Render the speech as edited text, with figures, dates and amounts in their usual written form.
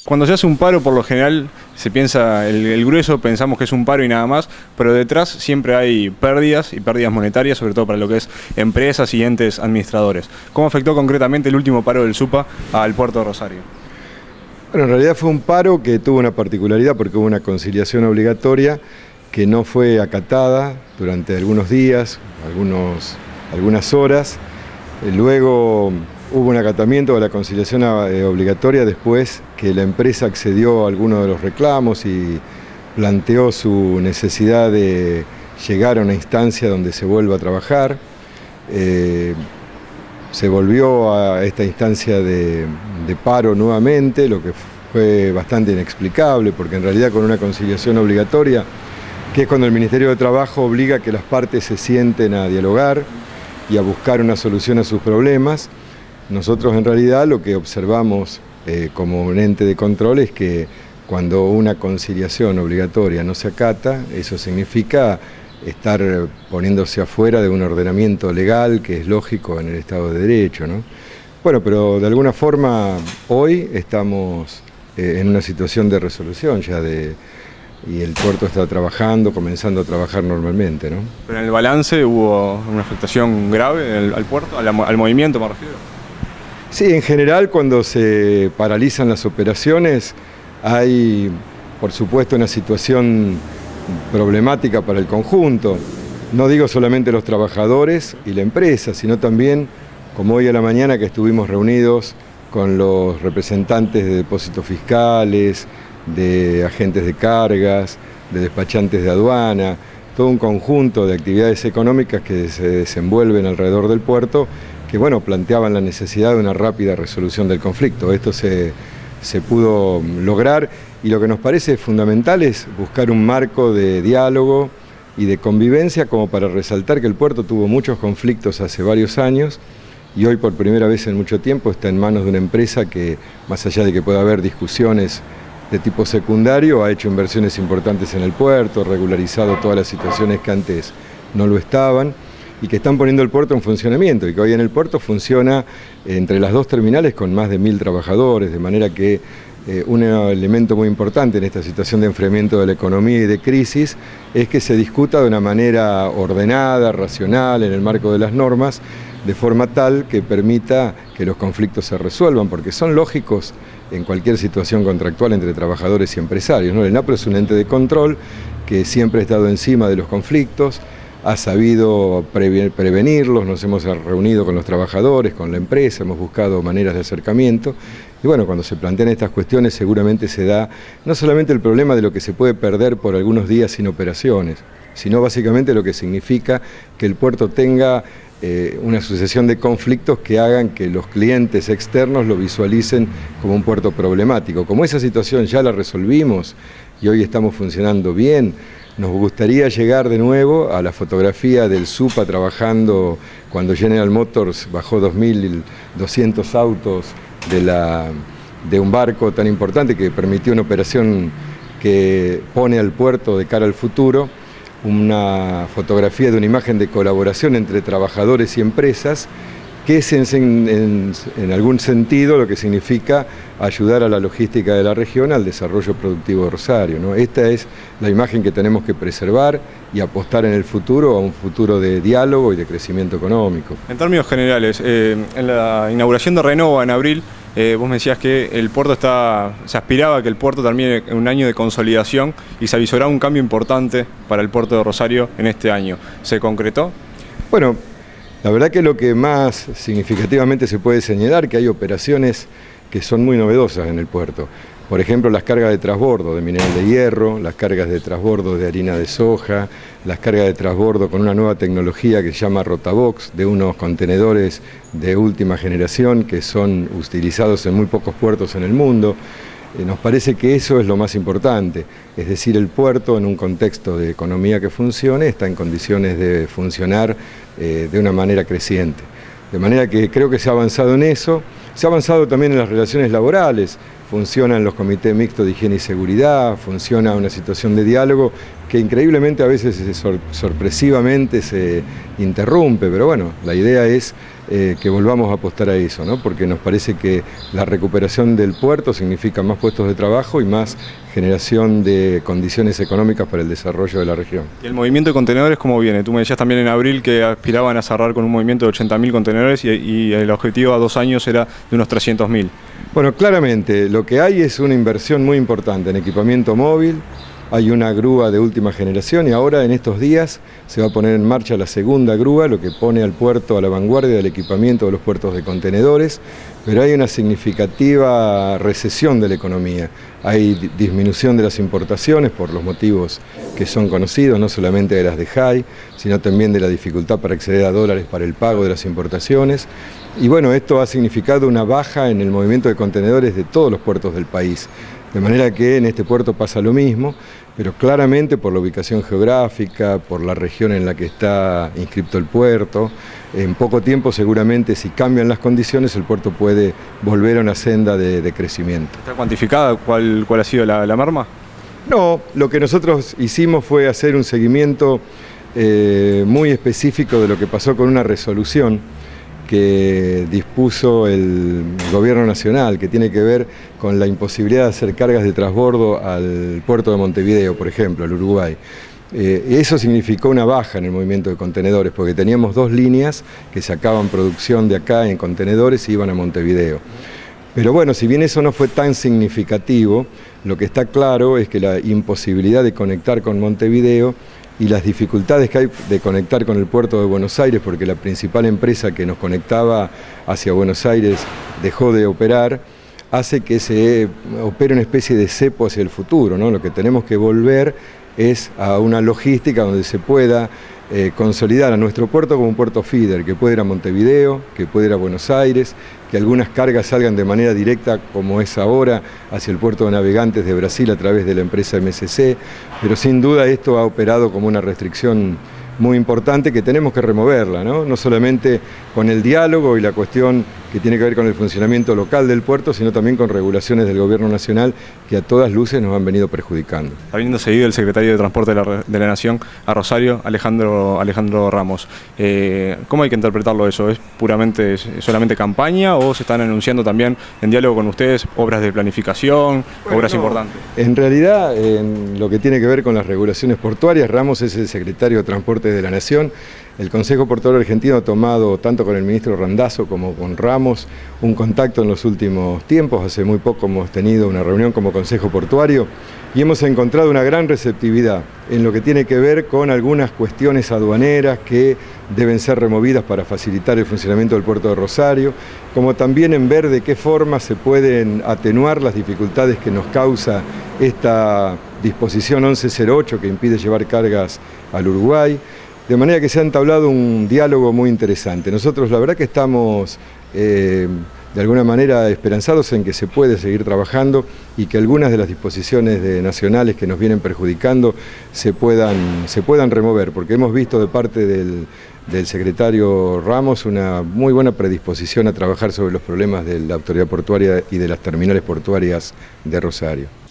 Cuando se hace un paro, por lo general, se piensa, el grueso pensamos que es un paro y nada más, pero detrás siempre hay pérdidas y pérdidas monetarias, sobre todo para lo que es empresas y entes administradores. ¿Cómo afectó concretamente el último paro del SUPA al puerto de Rosario? Bueno, en realidad fue un paro que tuvo una particularidad porque hubo una conciliación obligatoria que no fue acatada durante algunos días, algunas horas. Luego hubo un acatamiento de la conciliación obligatoria después que la empresa accedió a algunos de los reclamos y planteó su necesidad de llegar a una instancia donde se vuelva a trabajar. Se volvió a esta instancia de paro nuevamente, lo que fue bastante inexplicable, porque en realidad con una conciliación obligatoria, que es cuando el Ministerio de Trabajo obliga a que las partes se sienten a dialogar y a buscar una solución a sus problemas, nosotros en realidad lo que observamos como un ente de control es que cuando una conciliación obligatoria no se acata, eso significa estar poniéndose afuera de un ordenamiento legal que es lógico en el Estado de Derecho, ¿no? Bueno, pero de alguna forma hoy estamos en una situación de resolución ya y el puerto está trabajando, comenzando a trabajar normalmente, ¿no? Pero en el balance hubo una afectación grave al puerto, al movimiento, me refiero. Sí, en general cuando se paralizan las operaciones hay, por supuesto, una situación problemática para el conjunto. No digo solamente los trabajadores y la empresa, sino también, como hoy a la mañana que estuvimos reunidos con los representantes de depósitos fiscales, de agentes de cargas, de despachantes de aduana, todo un conjunto de actividades económicas que se desenvuelven alrededor del puerto, que bueno, planteaban la necesidad de una rápida resolución del conflicto. Esto se pudo lograr y lo que nos parece fundamental es buscar un marco de diálogo y de convivencia como para resaltar que el puerto tuvo muchos conflictos hace varios años y hoy por primera vez en mucho tiempo está en manos de una empresa que, más allá de que pueda haber discusiones de tipo secundario, ha hecho inversiones importantes en el puerto, regularizado todas las situaciones que antes no lo estaban y que están poniendo el puerto en funcionamiento y que hoy en el puerto funciona entre las dos terminales con más de 1000 trabajadores, de manera que un elemento muy importante en esta situación de enfriamiento de la economía y de crisis es que se discuta de una manera ordenada, racional, en el marco de las normas, de forma tal que permita que los conflictos se resuelvan, porque son lógicos en cualquier situación contractual entre trabajadores y empresarios, ¿no? El ENAPRO es un ente de control que siempre ha estado encima de los conflictos, ha sabido prevenirlos, nos hemos reunido con los trabajadores, con la empresa, hemos buscado maneras de acercamiento y bueno, cuando se plantean estas cuestiones seguramente se da no solamente el problema de lo que se puede perder por algunos días sin operaciones, sino básicamente lo que significa que el puerto tenga una sucesión de conflictos que hagan que los clientes externos lo visualicen como un puerto problemático. Como esa situación ya la resolvimos y hoy estamos funcionando bien, nos gustaría llegar de nuevo a la fotografía del SUPA trabajando cuando General Motors bajó 2.200 autos de un barco tan importante que permitió una operación que pone al puerto de cara al futuro, una fotografía de una imagen de colaboración entre trabajadores y empresas, que es en algún sentido lo que significa ayudar a la logística de la región al desarrollo productivo de Rosario, ¿no? Esta es la imagen que tenemos que preservar y apostar en el futuro a un futuro de diálogo y de crecimiento económico. En términos generales, en la inauguración de Renova en abril, vos me decías que el puerto se aspiraba a que el puerto termine en un año de consolidación y se avisoraba un cambio importante para el puerto de Rosario en este año. ¿Se concretó? Bueno, la verdad que lo que más significativamente se puede señalar que hay operaciones que son muy novedosas en el puerto. Por ejemplo, las cargas de transbordo de mineral de hierro, las cargas de transbordo de harina de soja, las cargas de transbordo con una nueva tecnología que se llama Rotabox, de unos contenedores de última generación que son utilizados en muy pocos puertos en el mundo. Nos parece que eso es lo más importante, es decir, el puerto en un contexto de economía que funcione está en condiciones de funcionar de una manera creciente. De manera que creo que se ha avanzado en eso, se ha avanzado también en las relaciones laborales, funcionan los comités mixtos de higiene y seguridad, funciona una situación de diálogo que increíblemente a veces sorpresivamente se interrumpe, pero bueno, la idea es que volvamos a apostar a eso, ¿no? Porque nos parece que la recuperación del puerto significa más puestos de trabajo y más generación de condiciones económicas para el desarrollo de la región. ¿Y el movimiento de contenedores cómo viene? Tú me decías también en abril que aspiraban a cerrar con un movimiento de 80.000 contenedores y el objetivo a 2 años era de unos 300.000. Bueno, claramente lo que hay es una inversión muy importante en equipamiento móvil. Hay una grúa de última generación y ahora en estos días se va a poner en marcha la segunda grúa, lo que pone al puerto a la vanguardia del equipamiento de los puertos de contenedores, pero hay una significativa recesión de la economía. Hay disminución de las importaciones por los motivos que son conocidos, no solamente de las de JAI, sino también de la dificultad para acceder a dólares para el pago de las importaciones. Y bueno, esto ha significado una baja en el movimiento de contenedores de todos los puertos del país. De manera que en este puerto pasa lo mismo, pero claramente por la ubicación geográfica, por la región en la que está inscripto el puerto, en poco tiempo seguramente si cambian las condiciones el puerto puede volver a una senda de crecimiento. ¿Está cuantificada cuál ha sido la merma? No, lo que nosotros hicimos fue hacer un seguimiento muy específico de lo que pasó con una resolución que dispuso el Gobierno Nacional, que tiene que ver con la imposibilidad de hacer cargas de transbordo al puerto de Montevideo, por ejemplo, al Uruguay. Eso significó una baja en el movimiento de contenedores, porque teníamos 2 líneas que sacaban producción de acá en contenedores y iban a Montevideo. Pero bueno, si bien eso no fue tan significativo, lo que está claro es que la imposibilidad de conectar con Montevideo y las dificultades que hay de conectar con el puerto de Buenos Aires, porque la principal empresa que nos conectaba hacia Buenos Aires dejó de operar, hace que se opere una especie de cepo hacia el futuro, ¿no? Lo que tenemos que volver es a una logística donde se pueda consolidar a nuestro puerto como un puerto feeder, que puede ir a Montevideo, que puede ir a Buenos Aires, que algunas cargas salgan de manera directa, como es ahora, hacia el puerto de Navegantes de Brasil a través de la empresa MSC, pero sin duda esto ha operado como una restricción muy importante que tenemos que removerla, ¿no? No solamente con el diálogo y la cuestión que tiene que ver con el funcionamiento local del puerto, sino también con regulaciones del Gobierno Nacional que a todas luces nos han venido perjudicando. Está viniendo seguido el secretario de Transporte de la Nación a Rosario, Alejandro Ramos. ¿Cómo hay que interpretarlo eso? ¿Es solamente campaña o se están anunciando también en diálogo con ustedes obras de planificación, obras importantes? En realidad, en lo que tiene que ver con las regulaciones portuarias, Ramos es el secretario de Transporte de la Nación. El Consejo Portuario Argentino ha tomado, tanto con el ministro Randazzo como con Ramos, un contacto en los últimos tiempos. Hace muy poco hemos tenido una reunión como Consejo Portuario y hemos encontrado una gran receptividad en lo que tiene que ver con algunas cuestiones aduaneras que deben ser removidas para facilitar el funcionamiento del puerto de Rosario, como también en ver de qué forma se pueden atenuar las dificultades que nos causa esta disposición 1108 que impide llevar cargas al Uruguay. De manera que se ha entablado un diálogo muy interesante. Nosotros la verdad que estamos de alguna manera esperanzados en que se puede seguir trabajando y que algunas de las disposiciones nacionales que nos vienen perjudicando se puedan remover, porque hemos visto de parte del secretario Ramos una muy buena predisposición a trabajar sobre los problemas de la autoridad portuaria y de las terminales portuarias de Rosario.